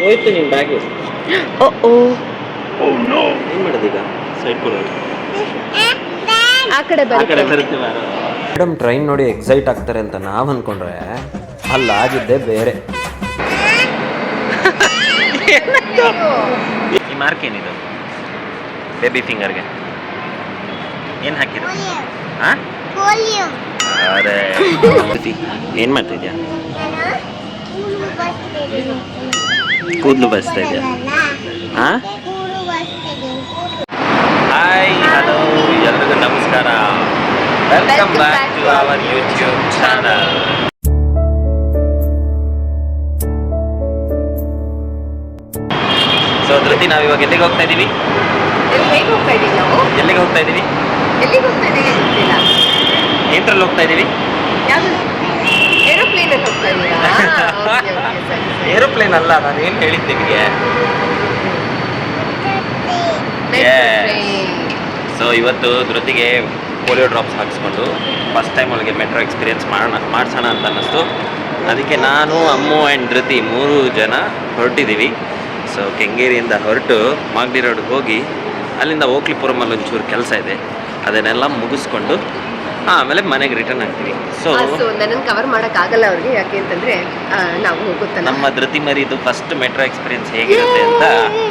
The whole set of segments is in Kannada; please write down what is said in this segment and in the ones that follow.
ಹೋಯ್ತು ನಿನ್ ಬ್ಯಾಗ್. ಓ ಏನ್ ಮಾಡೋದೀಗ? ಸೈಡ್ ಕೊಡೋದು. ಆ ಕಡೆ ಬರುತ್ತೆ ಮೇಡಮ್. ಟ್ರೈನ್ ನೋಡಿ ಎಕ್ಸೈಟ್ ಆಗ್ತಾರೆ ಅಂತ ನಾವ್ ಅನ್ಕೊಂಡ್ರೆ ಅಲ್ಲಾಗಿದ್ದೆ ಬೇರೆ. ಈ ಮಾರ್ಕ್ ಏನಿದು? ಬೇಬಿ ಫಿಂಗರ್ಗೆ ಏನ್ ಹಾಕಿದ್ರು? ಅರೆ ಏನ್ ಮಾಡ್ತಾ ಇದ್ಯಾ? ಕೂದಲು ಬಸ್ತಾ ಇದೆಯಾ? ಹಾಯ್, ಹಲೋ, ಎಲ್ರಿಗೂ ನಮಸ್ಕಾರ. Welcome back to our YouTube channel. So Dhriti, ನಾವಿವಾಗ ಎಲ್ಲಿಗೆ ಹೋಗ್ತಾ ಇದೀವಿ? ಎಲ್ಲಿಗೆ ಹೋಗ್ತಾ ಇದೀವಿ ನಾವು? ಎಲ್ಲಿಗೆ ಹೋಗ್ತಾ ಇದೀವಿ? ಎಲ್ಲಿಗೆ ಹೋಗ್ತಾ ಇದೀವಿ ಗೊತ್ತಿಲ್ಲ. ಏನ್ರಲ್ಲಿ ಹೋಗ್ತಾ ಇದೀವಿ? ಯಾವುದು? ಏರೋಪ್ಲೇನ್ ಅಲ್ಲಿ ಹೋಗ್ತಾ ಇದೀರಾ? ಏರೋಪ್ಲೇನ್ ಅಲ್ಲ, ನಾನು ಏನು ಹೇಳಿದ್ದೆ ನಿಮಗೆ. ಸೊ ಇವತ್ತು ಧೃತಿಗೆ ಪೋಲಿಯೋ ಡ್ರಾಪ್ಸ್ ಹಾಕಿಸ್ಕೊಂಡು ಫಸ್ಟ್ ಟೈಮ್ ಅವಳಿಗೆ ಮೆಟ್ರೋ ಎಕ್ಸ್ಪೀರಿಯನ್ಸ್ ಮಾಡಿಸೋಣ ಅಂತ ಅನ್ನಿಸ್ತು. ಅದಕ್ಕೆ ನಾನು, ಅಮ್ಮು ಆ್ಯಂಡ್ ಧೃತಿ 3 ಜನ ಹೊರಟಿದ್ದೀವಿ. ಸೊ ಕೆಂಗೇರಿಯಿಂದ ಹೊರಟು ಮಾಗಡಿ ರೋಡ್ಗೆ ಹೋಗಿ ಅಲ್ಲಿಂದ ಓಕ್ಲಿಪುರಮಲ್ಲಿ ಒಂಚೂರು ಕೆಲಸ ಇದೆ, ಅದನ್ನೆಲ್ಲ ಮುಗಿಸ್ಕೊಂಡು ಆಮೇಲೆ ಮನೆಗೆ ರಿಟರ್ನ್ ಆಗ್ತೀವಿ. ಸೊ ನನ್ನನ್ನು ಕವರ್ ಮಾಡೋಕ್ಕಾಗಲ್ಲ ಅವ್ರಿಗೆ, ಯಾಕೆ ಅಂತಂದರೆ ನಾವು ಹೋಗುತ್ತಲ್ಲ. ನಮ್ಮ ಧೃತಿ ಮರಿದು ಫಸ್ಟ್ ಮೆಟ್ರೋ ಎಕ್ಸ್ಪೀರಿಯನ್ಸ್ ಹೇಗಿರುತ್ತೆ ಅಂತ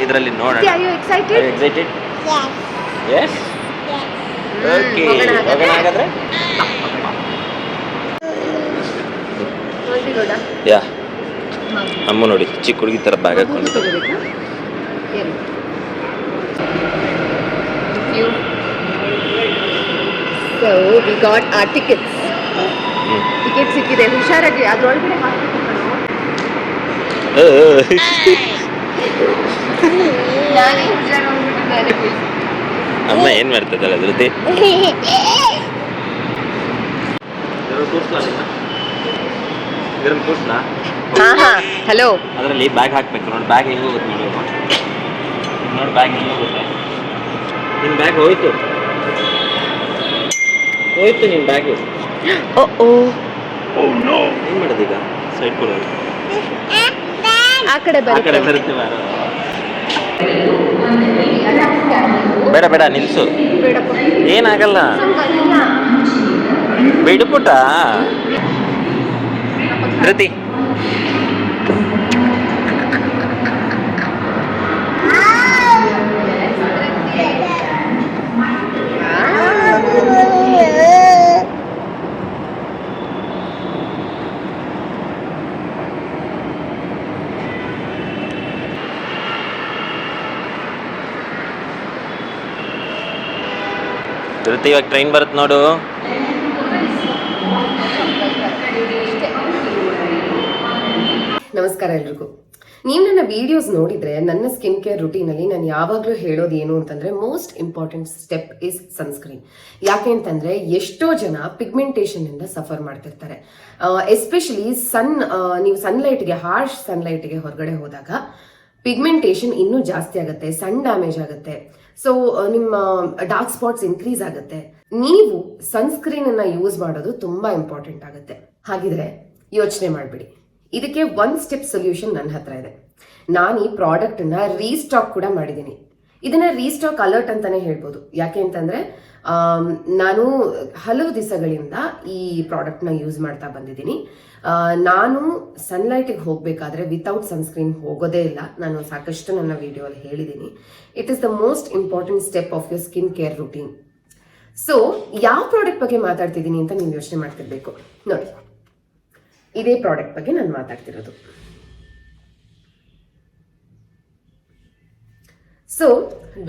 ಇದರಲ್ಲಿ ನೋಡೋಣ. ಎಕ್ಸೈಟೆಡ್? ಎಸ್. ಓಕೆ, ಹೋಗೋಣ ಹಾಗಾದ್ರೆ. ಯಾ ಅಮ್ಮ ನೋಡಿ, ಚಿಕ್ಕ ಹುಡುಗಿ ಥರ ಬ್ಯಾಗ್ ಹಾಕೊಂಡು. So we got our tickets. Ticket ಸಿಕ್ಕಿದೆ, ಹುಷಾರಾಗಿ ಅದ್ರೊಳಗಡೆ ಹಾಕ್ಬೇಕು. ನಾನೇ ಹುಷಾರಾಗ್ಬಿಟ್ಟಿದ್ದಾರೆ. ಅಮ್ಮ ಏನ್ ಮಾಡ್ತಿದ್ದಾಳೆ ಧೃತಿ? ಹಲೋ, ಅದರಲ್ಲಿ ಬ್ಯಾಗ್ ಹಾಕ್ಬೇಕು ನೋಡಿ. ಬ್ಯಾಗ್ ಹೆಂಗೆ ಹೋಗುತ್ತೆ ನೋಡಿ. ನೋಡಿ ಬ್ಯಾಗ್ ಹೆಂಗೆ ಹೋಗುತ್ತೆ. ನಿನ್ನ ಬ್ಯಾಗ್ ಹೋಯ್ತು ನಿನ್ನ ಬ್ಯಾಗು. ಏನು ಮಾಡೋದೀಗ? ಸೈಡ್ ಕೊಡೋದು. ಆ ಕಡೆ ಬರುತ್ತೆ. ಬೇಡ ನಿಲ್ಸು. ಏನಾಗಲ್ಲ, ಬಿಡುಪುಟ. ಧೃತಿ ಧೃತಿ ಇವಾಗ ಟ್ರೈನ್ ಬರುತ್ತೆ ನೋಡು. ನಮಸ್ಕಾರ ಎಲ್ರಿಗೂ. ನೀವು ನನ್ನ ವಿಡಿಯೋಸ್ ನೋಡಿದ್ರೆ ನನ್ನ ಸ್ಕಿನ್ ಕೇರ್ ರುಟೀನಲ್ಲಿ ನಾನು ಯಾವಾಗಲೂ ಹೇಳೋದು ಏನು ಅಂತಂದ್ರೆ, most important step is sunscreen. ಯಾಕೆ ಅಂತಂದ್ರೆ ಎಷ್ಟೋ ಜನ ಪಿಗ್ಮೆಂಟೇಷನ್ ಇಂದ ಸಫರ್ ಮಾಡ್ತಿರ್ತಾರೆ. ಎಸ್ಪೆಷಲಿ ನೀವು ಸನ್ಲೈಟ್ಗೆ, ಹಾರ್ಶ್ ಸನ್ಲೈಟ್ಗೆ ಹೊರಗಡೆ ಹೋದಾಗ ಪಿಗ್ಮೆಂಟೇಷನ್ ಇನ್ನೂ ಜಾಸ್ತಿ ಆಗುತ್ತೆ, ಸನ್ ಡ್ಯಾಮೇಜ್ ಆಗುತ್ತೆ. ಸೊ ನಿಮ್ಮ ಡಾರ್ಕ್ ಸ್ಪಾಟ್ಸ್ ಇನ್ಕ್ರೀಸ್ ಆಗುತ್ತೆ. ನೀವು ಸನ್ಸ್ಕ್ರೀನ್ ಅನ್ನ ಯೂಸ್ ಮಾಡೋದು ತುಂಬಾ ಇಂಪಾರ್ಟೆಂಟ್ ಆಗುತ್ತೆ. ಹಾಗಿದ್ರೆ ಯೋಚನೆ ಮಾಡ್ಬಿಡಿ, ಇದಕ್ಕೆ 1 ಸ್ಟೆಪ್ ಸೊಲ್ಯೂಷನ್ ನನ್ನ ಹತ್ರ ಇದೆ. ನಾನು ಈ ಪ್ರಾಡಕ್ಟ್ ನ ರೀಸ್ಟಾಕ್ ಕೂಡ ಮಾಡಿದ್ದೀನಿ. ಇದನ್ನ ರೀಸ್ಟಾಕ್ ಅಲರ್ಟ್ ಅಂತಾನೆ ಹೇಳ್ಬೋದು. ಯಾಕೆ ಅಂತಂದ್ರೆ ನಾನು ಹಲವು ದಿವಸಗಳಿಂದ ಈ ಪ್ರಾಡಕ್ಟ್ ನ ಯೂಸ್ ಮಾಡ್ತಾ ಬಂದಿದ್ದೀನಿ. ನಾನು ಸನ್ಲೈಟಿಗೆ ಹೋಗ್ಬೇಕಾದ್ರೆ ವಿತೌಟ್ ಸನ್ಸ್ಕ್ರೀನ್ ಹೋಗೋದೇ ಇಲ್ಲ. ನಾನು ಸಾಕಷ್ಟು ನನ್ನ ವಿಡಿಯೋ ಅಲ್ಲಿ ಹೇಳಿದ್ದೀನಿ. It is the most important step of your skin care routine. So ಯಾವ ಪ್ರಾಡಕ್ಟ್ ಬಗ್ಗೆ ಮಾತಾಡ್ತಿದ್ದೀನಿ ಅಂತ ನೀವು ಯೋಚನೆ ಮಾಡ್ತಿರ್ಬೇಕು. ನೋಡಿ, ಇದೇ ಪ್ರಾಡಕ್ಟ್ ಬಗ್ಗೆ ನಾನು ಮಾತಾಡ್ತಿರೋದು. ಸೊ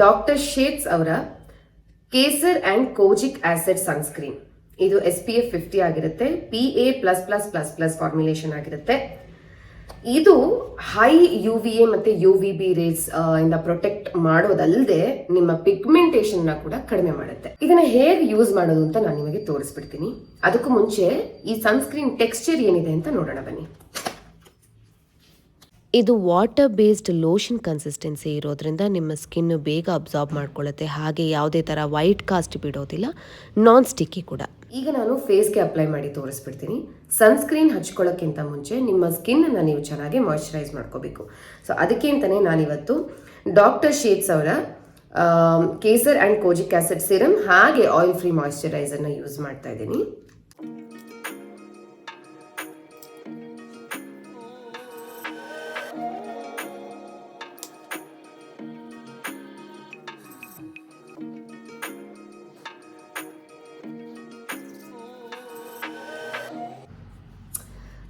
ಡಾಕ್ಟರ್ ಶೇಟ್ಸ್ ಅವರ ಕೇಸರ್ ಅಂಡ್ ಕೋಜಿಕ್ ಆಸಿಡ್ ಸನ್ಸ್ಕ್ರೀನ್. ಇದು SPF 50 ಆಗಿರುತ್ತೆ, PA++++ ಫಾರ್ಮುಲೇಷನ್ ಆಗಿರುತ್ತೆ. ಇದು ಹೈ UVA ಮತ್ತೆ UVB ರೇಸ್ ಇಂದ ಪ್ರೊಟೆಕ್ಟ್ ಮಾಡೋದಲ್ಲದೆ ನಿಮ್ಮ ಪಿಗ್ಮೆಂಟೇಷನ್ ನ ಕೂಡ ಕಡಿಮೆ ಮಾಡುತ್ತೆ. ಇದನ್ನ ಹೇಗೆ ಯೂಸ್ ಮಾಡೋದು ಅಂತ ನಾನು ನಿಮಗೆ ತೋರಿಸ್ಬಿಡ್ತೀನಿ. ಅದಕ್ಕೂ ಮುಂಚೆ ಈ ಸನ್ಸ್ಕ್ರೀನ್ ಟೆಕ್ಸ್ಚರ್ ಏನಿದೆ ಅಂತ ನೋಡೋಣ ಬನ್ನಿ. ಇದು ವಾಟರ್ ಬೇಸ್ಡ್ ಲೋಷನ್ ಕನ್ಸಿಸ್ಟೆನ್ಸಿ ಇರೋದ್ರಿಂದ ನಿಮ್ಮ ಸ್ಕಿನ್ ಬೇಗ ಅಬ್ಸಾರ್ಬ್ ಮಾಡ್ಕೊಳ್ಳುತ್ತೆ. ಹಾಗೆ ಯಾವುದೇ ಥರ ವೈಟ್ ಕಾಸ್ಟ್ ಬಿಡೋದಿಲ್ಲ, ನಾನ್ ಸ್ಟಿಕ್ಕಿ ಕೂಡ. ಈಗ ನಾನು ಫೇಸ್ಗೆ ಅಪ್ಲೈ ಮಾಡಿ ತೋರಿಸ್ಬಿಡ್ತೀನಿ. ಸನ್ಸ್ಕ್ರೀನ್ ಹಚ್ಕೊಳ್ಳೋಕ್ಕಿಂತ ಮುಂಚೆ ನಿಮ್ಮ ಸ್ಕಿನ್ನನ್ನು ನೀವು ಚೆನ್ನಾಗಿ ಮಾಯ್ಶ್ಚರೈಸ್ ಮಾಡ್ಕೋಬೇಕು. ಸೊ ಅದಕ್ಕೆ ಅಂತಲೇ ನಾನಿವತ್ತು ಡಾಕ್ಟರ್ ಶೇಟ್ಸ್ ಅವರ ಕೇಸರ್ ಆ್ಯಂಡ್ ಕೋಜಿಕ್ ಆಸಿಡ್ ಸಿರಮ್ ಹಾಗೆ ಆಯಿಲ್ ಫ್ರೀ ಮಾಯ್ಶ್ಚರೈಸರ್ನ ಯೂಸ್ ಮಾಡ್ತಾ ಇದ್ದೀನಿ.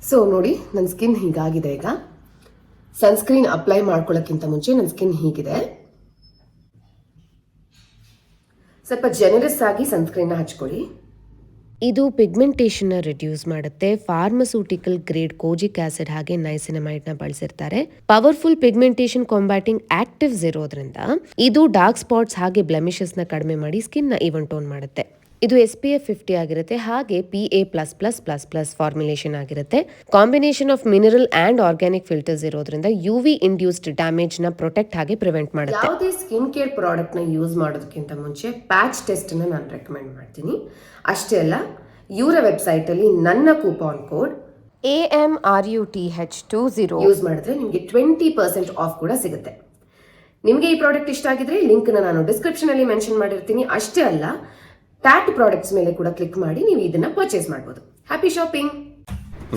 ಸೊ ನೋಡಿ, ನನ್ನ ಸ್ಕಿನ್ ಹೀಗಾಗಿದೆ. ಈಗ ಸನ್ಸ್ಕ್ರೀನ್ ಅಪ್ಲೈ ಮಾಡ್ಕೊಳ್ಳೋಕ್ಕಿಂತ ಮುಂಚೆ ನನ್ನ ಸ್ಕಿನ್ ಹೀಗಿದೆ. ಸ್ವಲ್ಪ ಜನರಸ್ ಆಗಿ ಸನ್ಸ್ಕ್ರೀನ್ನ ಹಚ್ಕೊಳ್ಳಿ. ಇದು ಪಿಗ್ಮೆಂಟೇಷನ್ನ ರಿಡ್ಯೂಸ್ ಮಾಡುತ್ತೆ. ಫಾರ್ಮಸ್ಯೂಟಿಕಲ್ ಗ್ರೇಡ್ ಕೋಜಿಕ್ ಆಸಿಡ್ ಹಾಗೆ ನೈಸಿನಮೈಡ್ನ ಬಳಸಿರ್ತಾರೆ. ಪವರ್ಫುಲ್ ಪಿಗ್ಮೆಂಟೇಷನ್ ಕಾಂಬ್ಯಾಟಿಂಗ್ ಆಕ್ಟಿವ್ಸ್ ಇರೋದ್ರಿಂದ ಇದು ಡಾರ್ಕ್ ಸ್ಪಾಟ್ಸ್ ಹಾಗೆ ಬ್ಲೆಮಿಷಸ್ನ ಕಡಿಮೆ ಮಾಡಿ ಸ್ಕಿನ್ನ ಈವನ್ ಟೋನ್ ಮಾಡುತ್ತೆ. ಇದು SPF 50 ಆಗಿರುತ್ತೆ ಹಾಗೆ PA++++ ಫಾರ್ಮುಲೇಷನ್ ಆಗಿರುತ್ತೆ. Combination of mineral and organic filters ಇರೋದ್ರಿಂದ UV ಇಂಡ್ಯೂಸ್ಡ್ ಡ್ಯಾಮೇಜ್ನ ಪ್ರೊಟೆಕ್ಟ್ ಹಾಗೆ ಪ್ರಿವೆಂಟ್ ಮಾಡುತ್ತೆ. ಯಾವುದೇ ಸ್ಕಿನ್ ಕೇರ್ ಪ್ರಾಡಕ್ಟ್ನ ಯೂಸ್ ಮಾಡೋದಕ್ಕಿಂತ ಮುಂಚೆ ಪ್ಯಾಚ್ ಟೆಸ್ಟನ್ನು ನಾನು ರೆಕಮೆಂಡ್ ಮಾಡ್ತೀನಿ. ಅಷ್ಟೇ ಅಲ್ಲ, ಇವರ ವೆಬ್ಸೈಟಲ್ಲಿ ನನ್ನ ಕೂಪಾನ್ ಕೋಡ್ AMRUTH20 ಯೂಸ್ ಮಾಡಿದ್ರೆ ನಿಮಗೆ 20% ಆಫ್ ಕೂಡ ಸಿಗುತ್ತೆ. ನಿಮಗೆ ಈ ಪ್ರಾಡಕ್ಟ್ ಇಷ್ಟ ಆಗಿದ್ರೆ ಲಿಂಕ್ನ ನಾನು ಡಿಸ್ಕ್ರಿಪ್ಷನಲ್ಲಿ ಮೆನ್ಷನ್ ಮಾಡಿರ್ತೀನಿ. ಅಷ್ಟೇ ಅಲ್ಲ, ಟ್ಯಾಟ್ ಪ್ರಾಡಕ್ಟ್ಸ್ ಮೇಲೆ ಕೂಡ ಕ್ಲಿಕ್ ಮಾಡಿ ನೀವು ಇದನ್ನ ಪರ್ಚೇಸ್ ಮಾಡ್ಬೋದು. Happy shopping.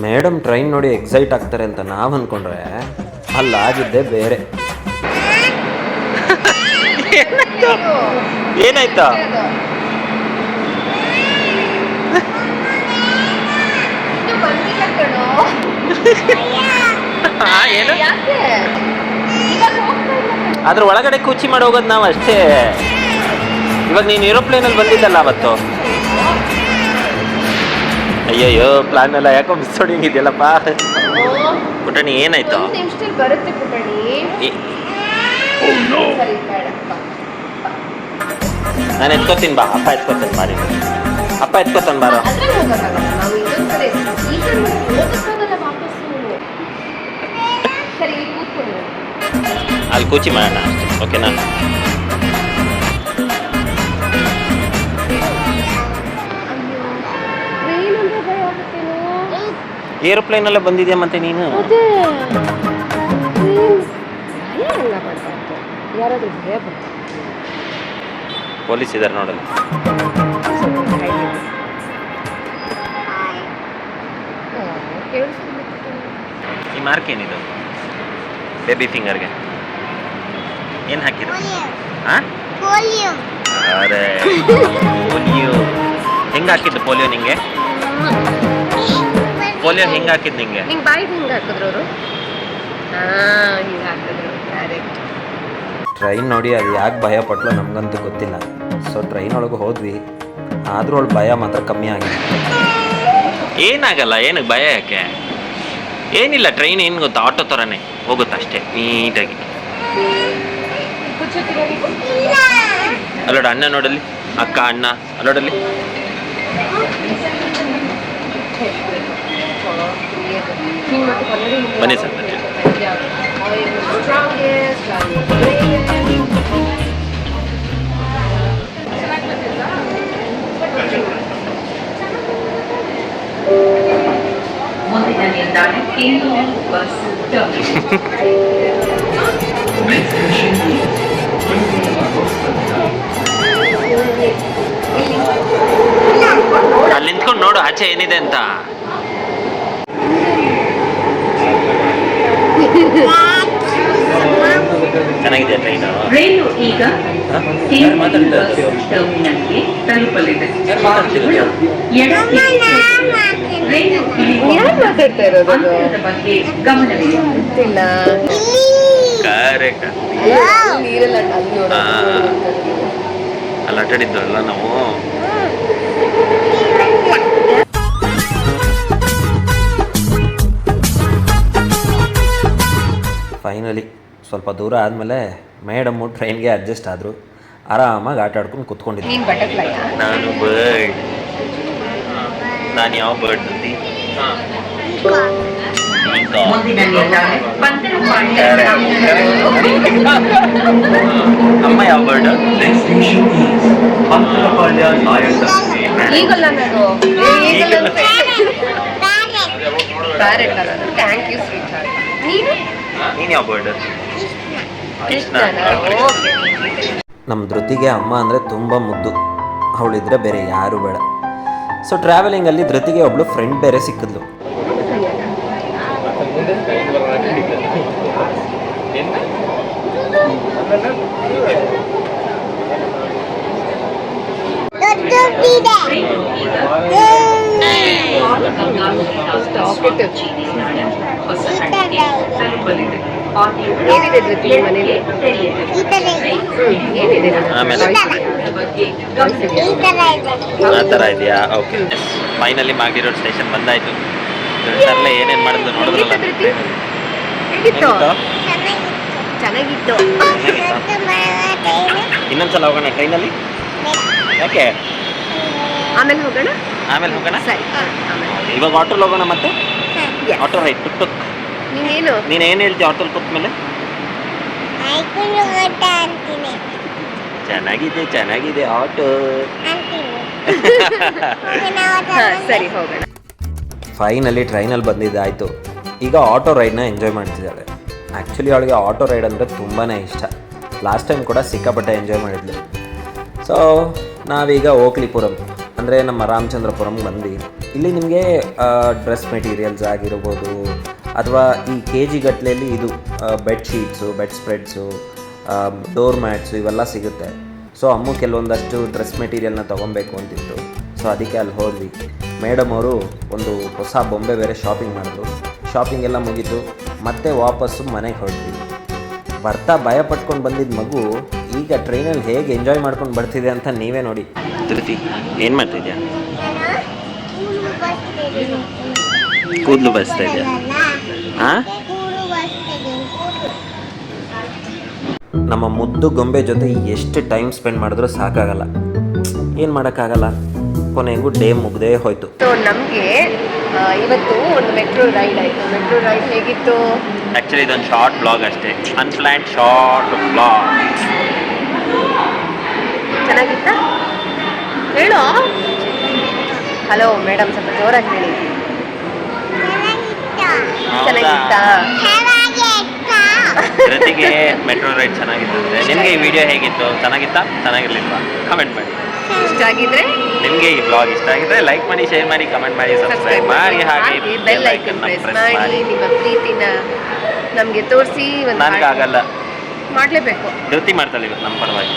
ಮೇಡಮ್ ಟ್ರೈನ್ ನೋಡಿ ಎಕ್ಸೈಟ್ ಆಗ್ತಾರೆ ಅಂತ ನಾವು ಅಂದ್ಕೊಂಡ್ರೆ ಅಲ್ಲಾಗಿದ್ದೆ ಬೇರೆ. ಏನಾಯ್ತಾ? ಅದ್ರ ಒಳಗಡೆ ಕುಚ್ಚಿ ಮಾಡಿ ಹೋಗೋದು ನಾವು ಅಷ್ಟೇ. ಇವಾಗ ನೀನು ಏರೋಪ್ಲೇನಲ್ಲಿ ಬಂದಿದ್ದಲ್ಲ ಅವತ್ತು. ಅಯ್ಯಯ್ಯೋ, ಪ್ಲಾನ್ ಎಲ್ಲ ಯಾಕೋ ಮಿಸ್ ಹೊಡಿಂಗಿದೆಯಲ್ಲಪ್ಪ. ಪುಟಣಿ ಏನಾಯ್ತು? ನಾನು ಎತ್ಕೋತೀನಿ ಬಾ. ಅಪ್ಪ ಎತ್ಕೋತಾನೆ ಬಾರಿ. ಅಪ್ಪ ಎತ್ಕೋತಾನೆ ಬಾರೋ. ಅಲ್ಲಿ ಕೂಚಿ ಮಾಡೋಣ ಅಷ್ಟೇ, ಓಕೆನಾ? ಏರೋಪ್ಲೇನಲ್ಲೇ ಬಂದಿದ್ಯಾ ಮತ್ತೆ ನೀನು? ಪೊಲೀಸ್ ಇದ್ದಾರೆ ನೋಡಲ್ಲ. ಈ ಮಾರ್ಕ್ ಏನಿದು? ಬೇಬಿ ಫಿಂಗರ್ಗೆ ಏನು ಹಾಕಿದ್ರು? ಅರೆ ಪೋಲಿಯೋ. ಹೆಂಗೆ ಹಾಕಿದ್ದು ಪೋಲಿಯೋ ನಿಂಗೆ? ಪೋಲಿಯೋ ಹೆಂಗೆ ಹಾಕಿದ್ದು ನಿಂಗೆ? ನಿಂಗೆ ಬಾಯಿಗೆ ಹಿಂಗೆ ಹಾಕಿದ್ರು ಅವರು. ಹಿಂಗೆ ಹಾಕಿದ್ರು. ಡೈರೆಕ್ಟ್ ಟ್ರೈನ್ ನೋಡಿ ಅದು ಯಾಕೆ ಭಯ ಪಟ್ಲೋ ನಮಗಂತೂ ಗೊತ್ತಿಲ್ಲ. ಸೊ ಟ್ರೈನ್ ಒಳಗೆ ಹೋದ್ವಿ, ಆದ್ರೂ ಅವಳು ಭಯ ಮಾತ್ರ ಕಮ್ಮಿ ಆಗಿದೆ. ಏನಾಗಲ್ಲ, ಏನಕ್ಕೆ ಭಯ ಯಾಕೆ? ಏನಿಲ್ಲ, ಟ್ರೈನ್ ಏನು ಗೊತ್ತಾ, ಆಟೋ ಥರನೇ ಹೋಗುತ್ತೆ ಅಷ್ಟೇ ನೀಟಾಗಿ. ಅಲ್ಲೋಡ ಅಣ್ಣ ನೋಡಲ್ಲಿ, ಅಕ್ಕ ಅಣ್ಣ ಅಲ್ಲೋಡಲ್ಲಿ. ಬನ್ನಿ ಸರ್. ಮುಂದಿನ ನಿಲ್ದಾಣ ಬಸ್ ಅಲ್ಲಿ ನಿಂತ್ಕೊಂಡು ನೋಡು ಆಚೆ ಏನಿದೆ ಅಂತ. ಚೆನ್ನಾಗಿದೆ ಟ್ರೈನು. ರೈಲು ಈಗ ಟರ್ಮಿನಲ್ಗೆ ತಲುಪಲಿದೆ. ಅಂತರದ ಬಗ್ಗೆ ಗಮನವಿದೆ. ಕರೆಕ್ಟ್. ಅಲ್ಲಿ ಆಟಾಡಿದ್ವಲ್ಲ ನಾವು. ಫೈನಲಿ ಸ್ವಲ್ಪ ದೂರ ಆದಮೇಲೆ ಮೇಡಮ್ಮು ಟ್ರೈನ್ಗೆ ಅಡ್ಜಸ್ಟ್ ಆದರು. ಆರಾಮಾಗಿ ಆಟ ಆಡ್ಕೊಂಡು ಕೂತ್ಕೊಂಡಿದ್ದೆ. ನಾನು ಬರ್ಡ್. ನಾನು ಯಾವ ಬರ್ಡ್ ಅಂತಿ? ಮುಂದಿನ ನಿಲ್ದಾಣ ಪಂತರಪಾಳ್ಯ. ಅಮ್ಮ ಯಾವ ಬರ್ಡ್? ಪಂತರಪಾಳ್ಯ ಈಗಲ್ಲ ನಾನು ಪ್ಯಾರೆಟ್ ಅಲ್ಲ, ಥ್ಯಾಂಕ್ ಯು ಸ್ವೀಟ್ ಹಾರ್ಟ್. ನೀನು ನೀನು ಯಾವ ಬರ್ಡ್? ಕೃಷ್ಣನ. ಓಕೆ. ನಮ್ಮ ಧೃತಿಗೆ ಅಮ್ಮ ಅಂದರೆ ತುಂಬ ಮುದ್ದು. ಅವಳಿದ್ರೆ ಬೇರೆ ಯಾರು ಬೇಡ. ಸೊ ಟ್ರಾವೆಲಿಂಗಲ್ಲಿ ಧೃತಿಗೆ ಒಬ್ಳು ಫ್ರೆಂಡ್ ಬೇರೆ ಸಿಕ್ಕಿದ್ಲು. ಏನಿದೆ ಧೃತಿ ಮನೇಲಿ? ಏನಿದೆ? ಆಮೇಲೆ ಆ ಥರ ಇದೆಯಾ? Okay, finally Magadi road station ಬಂದಾಯಿತು. ಸರ್ಲೆ ಏನೇನು ಮಾಡಿದ್ಲು ನೋಡಿದ್ರಲ್ಲ. ಹೇಗಿತ್ತು? ಹೇಗಿತ್ತು? ಚೆನ್ನಾಗಿತ್ತು. ಇನ್ನೊಂದ್ಸಲ ಹೋಗೋಣ ಟ್ರೈನಲ್ಲಿ. ಯಾಕೆ? ಆಮೇಲೆ ಹೋಗೋಣ. ಆಮೇಲೆ ಹೋಗೋಣ. ಸರಿ, ಆಮೇಲೆ ಇವಾಗ ಆಟೋಲ್ಲಿ ಹೋಗೋಣ. ಮತ್ತೆ Yes. Auto right took took. ನೀನೇನು ನೀನು ಏನು ಹೇಳ್ತೀಯ ಆಟೋಲ್ಲಿ ಕೂತ್ಮೇಲೆ? ಚೆನ್ನಾಗಿದೆ ಚೆನ್ನಾಗಿದೆ ಆಟೋ. ಸರಿ ಹೋಗೋಣ. ಫೈನಲಿ ಟ್ರೈನಲ್ಲಿ ಬಂದಿದ್ದಾಯಿತು. ಈಗ ಆಟೋ ರೈಡ್ನ ಎಂಜಾಯ್ ಮಾಡ್ತಿದ್ದಾಳೆ. ಆ್ಯಕ್ಚುಲಿ ಅವಳಿಗೆ ಆಟೋ ರೈಡ್ ಅಂದರೆ ತುಂಬಾ ಇಷ್ಟ. ಲಾಸ್ಟ್ ಟೈಮ್ ಕೂಡ ಸಿಕ್ಕಾಪಟ್ಟೆ ಎಂಜಾಯ್ ಮಾಡಿದ್ಲು. ಸೊ ನಾವೀಗ ಓಕ್ಲಿಪುರಂ ಅಂದರೆ ನಮ್ಮ ರಾಮಚಂದ್ರಪುರಂಗೆ ಬಂದು ಇಲ್ಲಿ ನಿಮಗೆ ಡ್ರೆಸ್ ಮೆಟೀರಿಯಲ್ಸ್ ಆಗಿರ್ಬೋದು ಅಥವಾ ಈ ಕೆ ಜಿ ಗಟ್ಟಲೆಯಲ್ಲಿ ಇದು bedsheets, bed spreads, door mats ಇವೆಲ್ಲ ಸಿಗುತ್ತೆ. ಸೊ ಅಮ್ಮ ಕೆಲವೊಂದಷ್ಟು ಡ್ರೆಸ್ ಮೆಟೀರಿಯಲ್ನ ತೊಗೊಬೇಕು ಅಂತಿತ್ತು. ಸೊ ಅದಕ್ಕೆ ಅಲ್ಲಿ ಹೋದ್ವಿ. ಮೇಡಮ್ ಅವರು ಒಂದು ಹೊಸ ಬೊಂಬೆ ಬೇರೆ ಶಾಪಿಂಗ್ ಮಾಡಿದ್ರು. ಶಾಪಿಂಗ್ ಎಲ್ಲ ಮುಗೀತು. ಮತ್ತೆ ವಾಪಸ್ಸು ಮನೆಗೆ ಹೊರಟ್ವಿ. ಬರ್ತಾ ಭಯ ಪಟ್ಕೊಂಡು ಬಂದಿದ್ದ ಮಗು ಈಗ ಟ್ರೈನಲ್ಲಿ ಹೇಗೆ ಎಂಜಾಯ್ ಮಾಡ್ಕೊಂಡು ಬರ್ತಿದೆ ಅಂತ ನೀವೇ ನೋಡಿ. ಧೃತಿ ಏನು ಮಾಡ್ತಿದ್ಯಾ? ಕೂದಲು ಬಸ್ತಾ ಇದೆಯಾ? ಹಾಂ, ನಮ್ಮ ಮುದ್ದು ಗೊಂಬೆ ಜೊತೆ ಎಷ್ಟು ಟೈಮ್ ಸ್ಪೆಂಡ್ ಮಾಡಿದ್ರೂ ಸಾಕಾಗಲ್ಲ. ಏನು ಮಾಡೋಕ್ಕಾಗಲ್ಲ. ಕೊನೆಗೂ ಡೇ ಮುಗ್ದೇ ಹೋಯ್ತು. ಸೊ ನಮಗೆ ಇವತ್ತು ಒಂದು ಮೆಟ್ರೋ ರೈಡ್ ಆಯಿತು. ಮೆಟ್ರೋ ರೈಡ್ ಹೇಗಿತ್ತು? ಆ್ಯಕ್ಚುಲಿ ಇದೊಂದು ಶಾರ್ಟ್ ಬ್ಲಾಗ್ ಅಷ್ಟೇ, ಅನ್ಪ್ಲ್ಯಾನ್ಡ್ ಶಾರ್ಟ್ ಬ್ಲಾಗ್. ಚೆನ್ನಾಗಿತ್ತ? ಹೇಳು. ಹಲೋ ಮೇಡಮ್, ಸ್ವಲ್ಪ ಜೋರಾಗಿ ಹೇಳಿ. ಚೆನ್ನಾಗಿತ್ತಾ? ಜೊತೆಗೆ ಮೆಟ್ರೋ ರೈಡ್ ಚೆನ್ನಾಗಿತ್ತು. ನಿಮಗೆ ಈ ವಿಡಿಯೋ ಹೇಗಿತ್ತು? ಚೆನ್ನಾಗಿತ್ತಾ? ಚೆನ್ನಾಗಿರ್ಲಿಲ್ವಾ? ಕಮೆಂಟ್ ಮಾಡಿ. ಇಷ್ಟ ಆಗಿದ್ರೆ ನಿಮಗೆ ಈ ಬ್ಲಾಗ್ ಇಷ್ಟ ಆಗಿದ್ರೆ ಲೈಕ್ ಮಾಡಿ, ಶೇರ್ ಮಾಡಿ, ಕಮೆಂಟ್ ಮಾಡಿ, ಸಬ್ಸ್ಕ್ರೈಬ್ ಮಾಡಿ, ಹಾಗೆ ಬೆಲ್ ಐಕನ್ ಪ್ರೆಸ್ ಮಾಡಿ ನಿಮ್ಮ ಪ್ರೀತಿನ ನಮಗೆ ತೋರಿಸಿ. ಒಂದು ನನಗಾಗಲ್ಲ, ಮಾಡಲೇಬೇಕು. ಧೃತಿ ಮಾಡ್ತಾಳೆ ಇವತ್ತು ನಮ್ಮ ಪರವಾಗಿ.